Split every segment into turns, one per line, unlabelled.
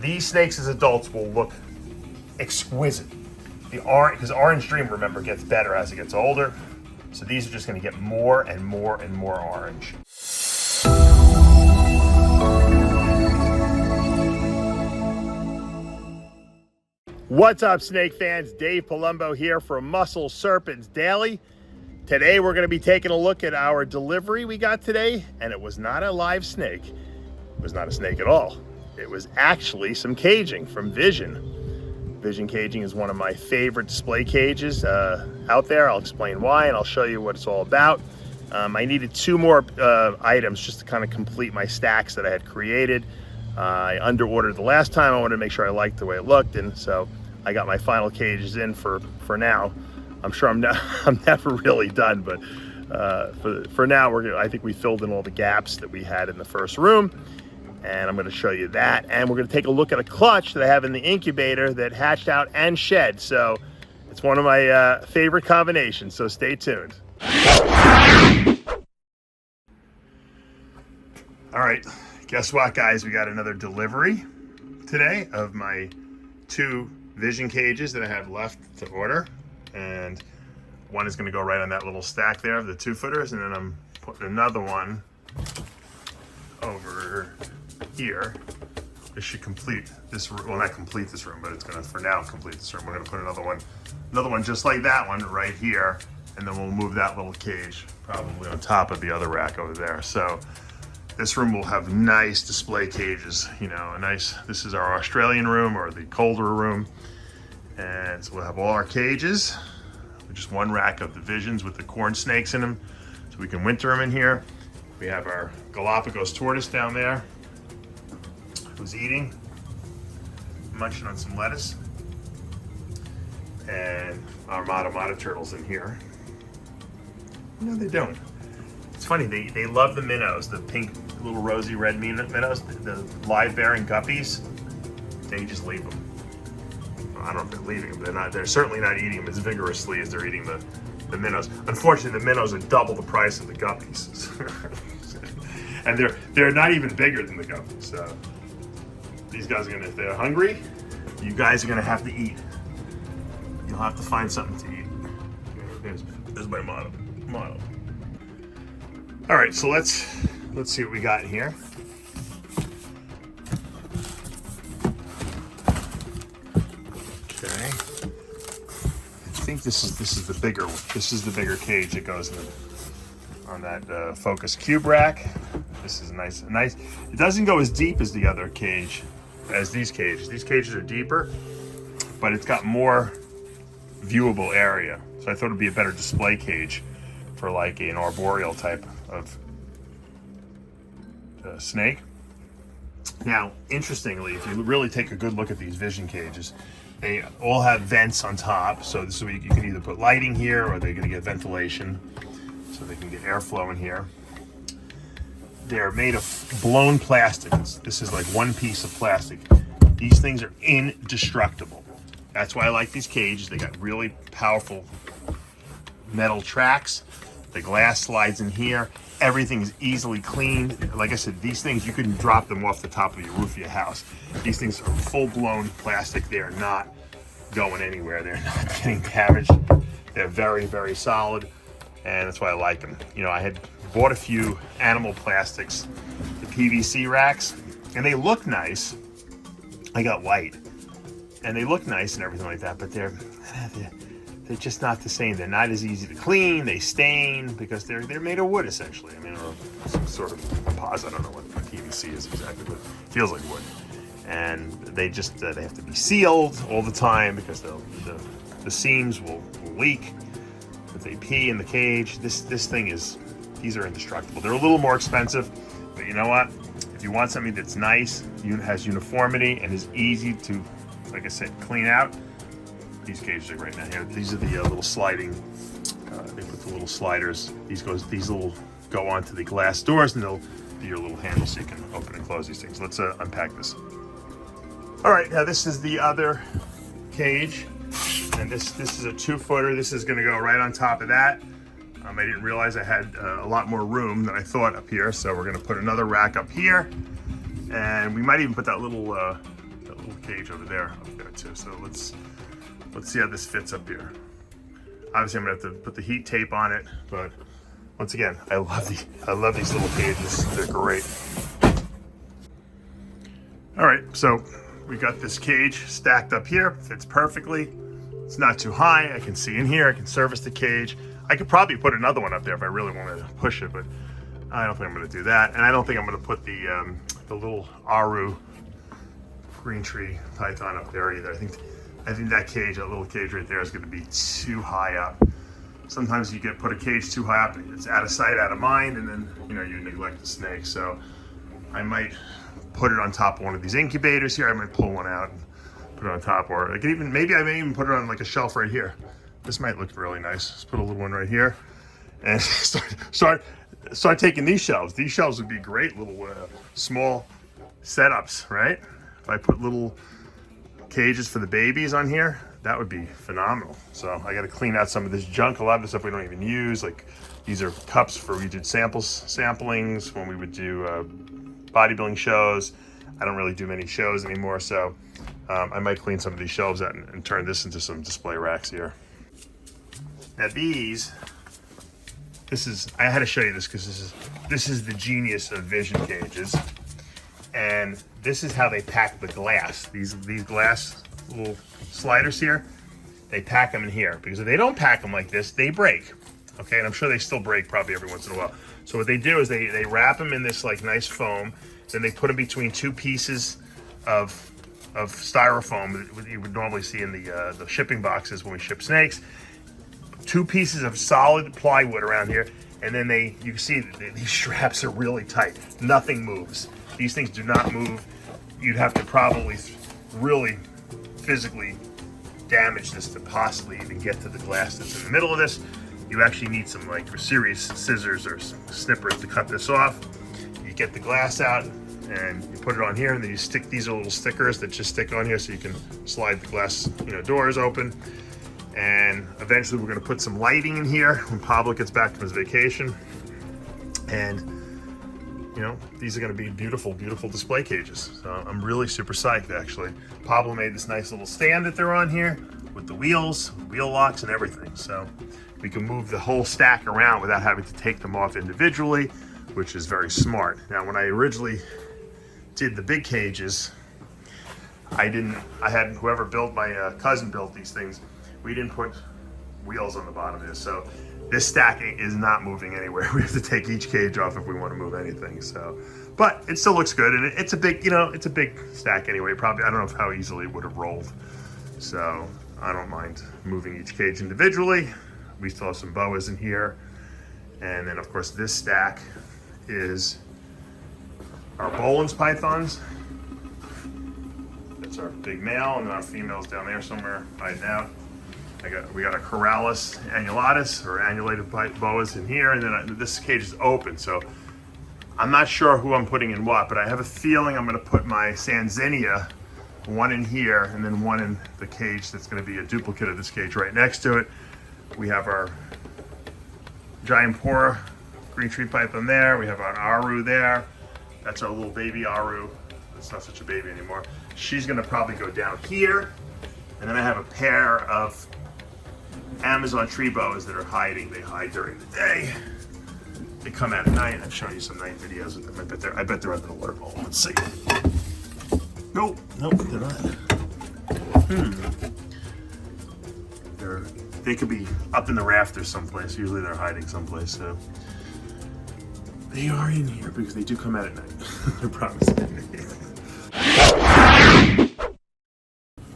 These snakes as adults will look exquisite. Because Orange Dream, remember, gets better as it gets older. So these are just going to get more and more and more orange. What's up, snake fans? Dave Palumbo here for Muscle Serpents Daily. Today we're going to be taking a look at our delivery we got today, and it was not a live snake. It was not a snake at all. It was actually some caging from Vision. Vision caging is one of my favorite display cages out there. I'll explain why, and I'll show you what it's all about. I needed 2 more items just to kind of complete my stacks that I had created. I under-ordered the last time. I wanted to make sure I liked the way it looked, and so I got my final cages in for now. I'm sure I'm never really done, but for now, I think we filled in all the gaps that we had in the first room, and I'm going to show you that. And we're going to take a look at a clutch that I have in the incubator that hatched out and shed. So it's one of my favorite combinations. So stay tuned. All right, guess what, guys? We got another delivery today of my 2 Vision cages that I have left to order, and one is going to go right on that little stack there of the 2-footers, and then I'm putting another one over here. This should complete this room. Well, not complete this room, but it's going to, for now, complete this room. We're going to put another one just like that one right here, and then we'll move that little cage probably on top of the other rack over there. So this room will have nice display cages, you know, this is our Australian room, or the colder room. And so we'll have all our cages, just one rack of the Visions with the corn snakes in them, so we can winter them in here. We have our Galapagos tortoise down there, who's eating, munching on some lettuce. And our Mata turtles in here. No, they don't. It's funny, they love the minnows, the pink, little rosy red minnows, the live bearing guppies. They just leave them. I don't know if they're leaving them. They're certainly not eating them as vigorously as they're eating the minnows. Unfortunately, the minnows are double the price of the guppies. And they're not even bigger than the guppies. So these guys are gonna, if they're hungry, you guys are gonna have to eat. You'll have to find something to eat. There's my model. All right, so let's see what we got in here. Okay, I think this is the bigger cage that goes on that Focus Cube rack. This is nice. It doesn't go as deep as the other cage, as these cages. These cages are deeper, but it's got more viewable area. So I thought it'd be a better display cage for like an arboreal type of snake. Now, interestingly, if you really take a good look at these Vision cages, they all have vents on top. So this way you can either put lighting here, or they're going to get ventilation, so they can get airflow in here. They're made of blown plastic. This is like one piece of plastic. These things are indestructible. That's why I like these cages. They got really powerful metal tracks. The glass slides in here. Everything is easily cleaned. Like I said, these things, you couldn't drop them off the top of your roof of your house. These things are full-blown plastic. They are not going anywhere. They're not getting damaged. They're very, very solid, and that's why I like them. You know, I had bought a few animal plastics, the PVC racks, and they look nice. I got white, and they look nice and everything like that, but they're just not the same. They're not as easy to clean. They stain because they're made of wood, essentially. I mean, or some sort of composite. I don't know what PVC is exactly, but it feels like wood. And they just they have to be sealed all the time because the seams will leak if they pee in the cage. This thing is, these are indestructible. They're a little more expensive, but you know what? If you want something that's nice, has uniformity, and is easy to, like I said, clean out, these cages are great. Now here, these are the little sliding. They put the little sliders. These little go onto the glass doors, and they'll be your little handle so you can open and close these things. Let's unpack this. All right, now this is the other cage, and this is a 2-footer. This is going to go right on top of that. I didn't realize I had a lot more room than I thought up here, so we're going to put another rack up here, and we might even put that little little cage over there, up there too. So let's see how this fits up here. Obviously, I'm gonna have to put the heat tape on it, but once again, I love these little cages. They're great. All right, so we got this cage stacked up here. Fits perfectly. It's not too high. I can see in here. I can service the cage. I could probably put another one up there if I really wanted to push it, but I don't think I'm going to do that. And I don't think I'm going to put the little Aru green tree python up there either. I think that cage, that little cage right there, is going to be too high up. Sometimes you put a cage too high up, it's out of sight, out of mind, and then you neglect the snake. So I might put it on top of one of these incubators here. I might pull one out and put it on top, or maybe I may even put it on like a shelf right here. This might look really nice. Let's put a little one right here and start taking these shelves. These shelves would be great little small setups, right? If I put little cages for the babies on here, that would be phenomenal. So I got to clean out some of this junk. A lot of the stuff we don't even use, like these are cups for we did samplings when we would do bodybuilding shows. I don't really do many shows anymore, so I might clean some of these shelves out and turn this into some display racks here. Now I had to show you this because this is the genius of vision cages, and this is how they pack the glass. These glass little sliders here, they pack them in here, because if they don't pack them like this, they break. Okay, and I'm sure they still break probably every once in a while. So what they do is they wrap them in this like nice foam, then they put them between two pieces of styrofoam that you would normally see in the shipping boxes when we ship snakes. Two pieces of solid plywood around here, and then you see these straps are really tight. Nothing moves. These things do not move. You'd have to probably really physically damage this to possibly even get to the glass that's in the middle of this. You actually need some like serious scissors or snippers to cut this off. You get the glass out and you put it on here, and then you stick, these are little stickers that just stick on here so you can slide the glass doors open. And eventually we're going to put some lighting in here when Pablo gets back from his vacation. And these are going to be beautiful, beautiful display cages. So I'm really super psyched, actually. Pablo made this nice little stand that they're on here with the wheels, wheel locks and everything. So we can move the whole stack around without having to take them off individually, which is very smart. Now, when I originally did the big cages, I had whoever built, my cousin built these things. We didn't put wheels on the bottom of this. So this stacking is not moving anywhere. We have to take each cage off if we want to move anything. So, but it still looks good, and it's a big, it's a big stack anyway. Probably, I don't know how easily it would have rolled. So I don't mind moving each cage individually. We still have some boas in here, and then of course this stack is our Boland's pythons. That's our big male, and then our female's down there somewhere hiding out. We got a Corallus annulatus, or annulated boas in here, and then this cage is open, so I'm not sure who I'm putting in what, but I have a feeling I'm going to put my Sanzinia, one in here, and then one in the cage that's going to be a duplicate of this cage right next to it. We have our giant pora green tree python there. We have our Aru there. That's our little baby Aru. It's not such a baby anymore. She's going to probably go down here, and then I have a pair of Amazon tree boas that are hiding. They hide during the day. They come out at night. I've shown you some night videos with them. I bet they're under the water bowl. Let's see. Nope, they're not. They could be up in the rafters someplace. Usually they're hiding someplace. So they are in here because they do come out at night. I promise.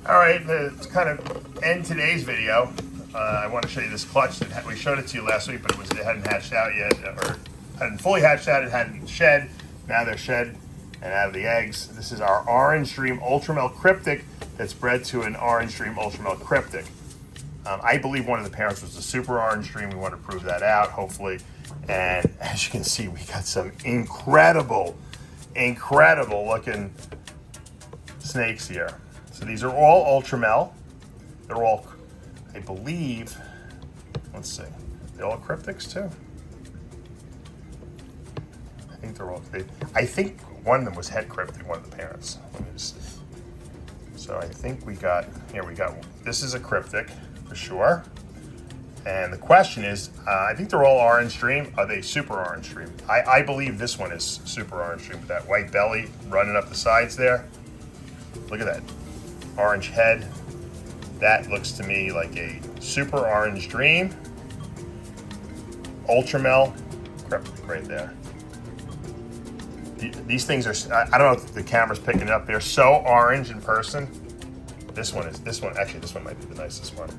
All right, to kind of end today's video, I want to show you this clutch that we showed it to you last week, but it hadn't hatched out yet, or hadn't fully hatched out. It hadn't shed. Now they're shed and out of the eggs. This is our Orange Dream Ultramel Cryptic that's bred to an Orange Dream Ultramel Cryptic. I believe one of the parents was the Super Orange Dream. We want to prove that out, hopefully. And as you can see, we got some incredible looking snakes here. So these are all Ultramel. They're all, I believe, let's see, they're all cryptics too. I think they're all, I think one of them was head cryptic, one of the parents. Let me just see. So I think we got, this is a cryptic for sure. And the question is, I think they're all Orange Dream. Are they Super Orange Dream? I believe this one is Super Orange Dream with that white belly running up the sides there. Look at that orange head. That looks to me like a Super Orange Dream Ultramel Cryptic right there. These things are, I don't know if the camera's picking it up. They're so orange in person. This one might be the nicest one.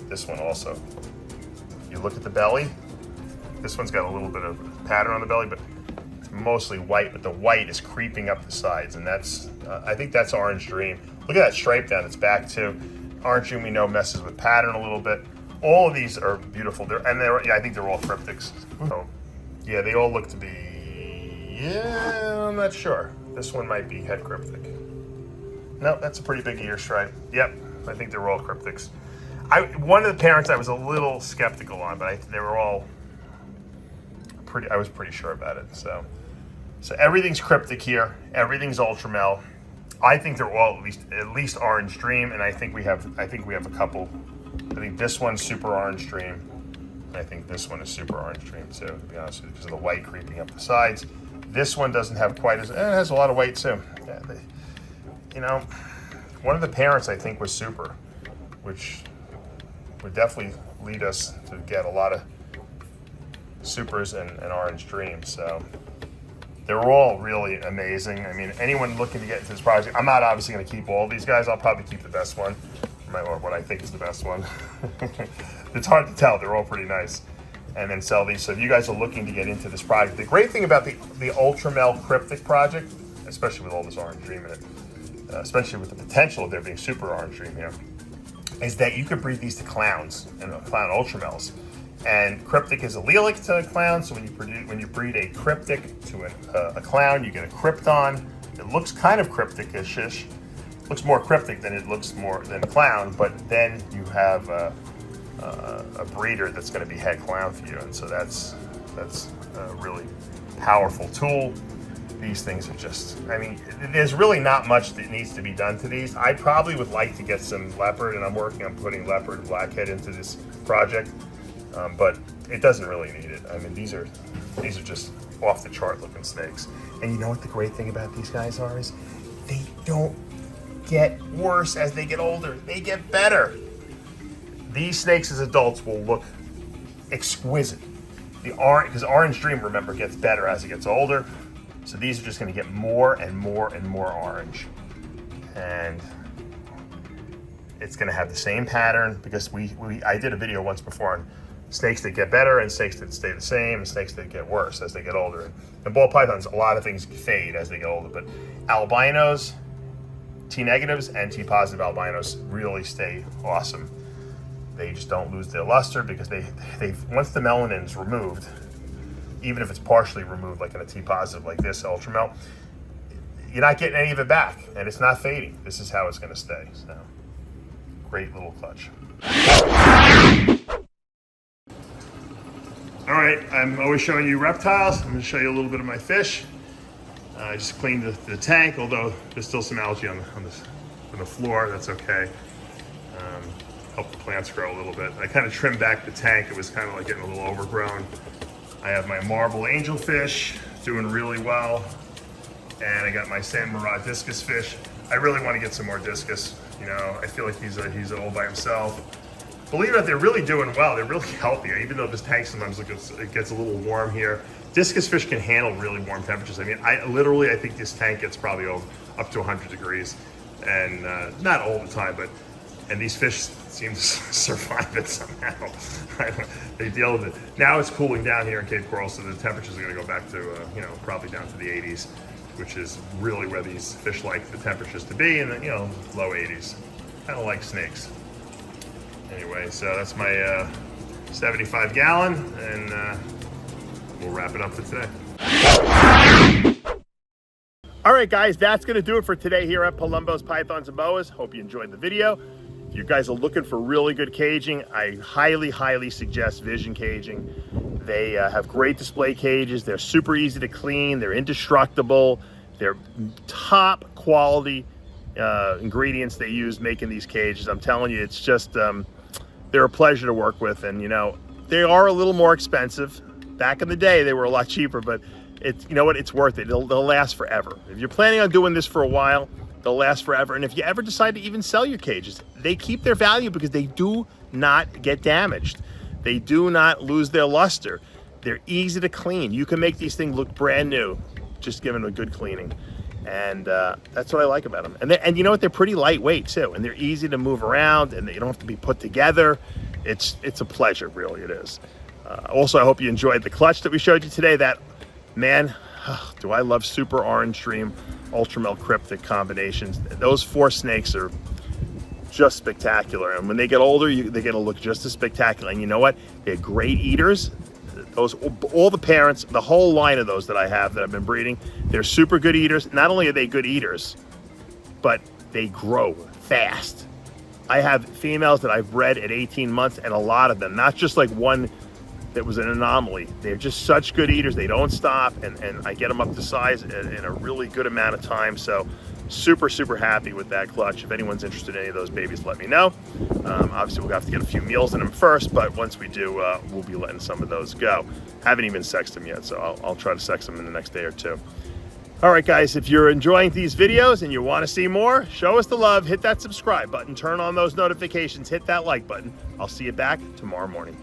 This one also. You look at the belly. This one's got a little bit of pattern on the belly, but it's mostly white, but the white is creeping up the sides, and that's, I think that's Orange Dream. Look at that stripe down its back too. Orange Dream we know messes with pattern a little bit. All of these are beautiful. I think they're all cryptics. So, yeah, they all look to be, I'm not sure. This one might be head cryptic. No, that's a pretty big ear stripe. Yep, I think they're all cryptics. One of the parents I was a little skeptical on, but they were all I was pretty sure about it. So everything's cryptic here. Everything's Ultramel. I think they're all at least Orange Dream, and I think we have a couple. I think this one's Super Orange Dream. And I think this one is Super Orange Dream too, to be honest with you, because of the white creeping up the sides. This one doesn't have quite as, it has a lot of white too. Yeah, one of the parents I think was Super, which would definitely lead us to get a lot of Supers and Orange Dreams. So they're all really amazing. I mean, anyone looking to get into this project, I'm not obviously going to keep all these guys. I'll probably keep the best one, or what I think is the best one. It's hard to tell. They're all pretty nice. And then sell these. So if you guys are looking to get into this project, the great thing about the Ultramel Cryptic project, especially with all this Orange Dream in it, especially with the potential of there being Super Orange Dream here, is that you could breed these to clowns and clown Ultramels. And cryptic is allelic to a clown, so when you breed a cryptic to a clown, you get a krypton. It looks kind of cryptic-ish. Looks more cryptic than it looks more than clown, but then you have a breeder that's going to be head clown for you, and so that's a really powerful tool. These things are just, I mean, there's really not much that needs to be done to these. I probably would like to get some leopard, and I'm working on putting leopard and blackhead into this project. But it doesn't really need it. I mean, these are just off the chart looking snakes. And you know what the great thing about these guys are is they don't get worse as they get older. They get better. These snakes as adults will look exquisite. Because Orange Dream, remember, gets better as it gets older. So these are just going to get more and more and more orange. And it's going to have the same pattern, because I did a video once before on snakes that get better and snakes that stay the same and snakes that get worse as they get older. And ball pythons, a lot of things fade as they get older, but albinos, T negatives and T positive albinos really stay awesome. They just don't lose their luster, because they once the melanin is removed, even if it's partially removed, like in a T positive like this Ultramel, you're not getting any of it back, and it's not fading. This is how it's going to stay. So great little clutch. All right, I'm always showing you reptiles. I'm going to show you a little bit of my fish. I just cleaned the tank, although there's still some algae on the floor. That's okay. Help the plants grow a little bit. I kind of trimmed back the tank. It was kind of like getting a little overgrown. I have my marble angelfish doing really well, and I got my San Marat discus fish. I really want to get some more discus. You know, I feel like he's all by himself. Believe it or not, they're really doing well. They're really healthy, even though this tank sometimes it gets a little warm here. Discus fish can handle really warm temperatures. I mean, I think this tank gets probably up to 100 degrees, and not all the time, and these fish seem to survive it somehow. They deal with it. Now it's cooling down here in Cape Coral, so the temperatures are going to go back to probably down to the 80s, which is really where these fish like the temperatures to be, and then low 80s, kind of like snakes. Anyway, so that's my 75 gallon, and we'll wrap it up for today. All right, guys, that's going to do it for today here at Palumbo's Pythons and Boas. Hope you enjoyed the video. If you guys are looking for really good caging, I highly, highly suggest Vision Caging. They have great display cages. They're super easy to clean. They're indestructible. They're top quality ingredients they use making these cages. I'm telling you, it's just, they're a pleasure to work with. And, you know, they are a little more expensive. Back in the day, they were a lot cheaper, but it's, you know what, it's worth it. They'll last forever. If you're planning on doing this for a while, they'll last forever. And if you ever decide to even sell your cages, they keep their value because they do not get damaged. They do not lose their luster. They're easy to clean. You can make these things look brand new, just give them a good cleaning. And that's what I like about them. And you know what, they're pretty lightweight too. And they're easy to move around, and you don't have to be put together. It's a pleasure, really, it is. Also, I hope you enjoyed the clutch that we showed you today. That, man, do I love Super Orange Dream Ultramel Cryptic combinations. Those 4 snakes are just spectacular. And when they get older, they get to look just as spectacular. And you know what? They're great eaters. Those, all the parents, the whole line of those that I have that I've been breeding, they're super good eaters. Not only are they good eaters, but they grow fast. I have females that I've bred at 18 months, and a lot of them, not just like one that was an anomaly. They're just such good eaters. They don't stop, and I get them up to size in a really good amount of time. So super, super happy with that clutch. If anyone's interested in any of those babies, let me know. Obviously, we'll have to get a few meals in them first, but once we do, we'll be letting some of those go. Haven't even sexed them yet, so I'll try to sex them in the next day or two. All right, guys, if you're enjoying these videos and you want to see more, show us the love, hit that subscribe button, turn on those notifications, hit that like button. I'll see you back tomorrow morning.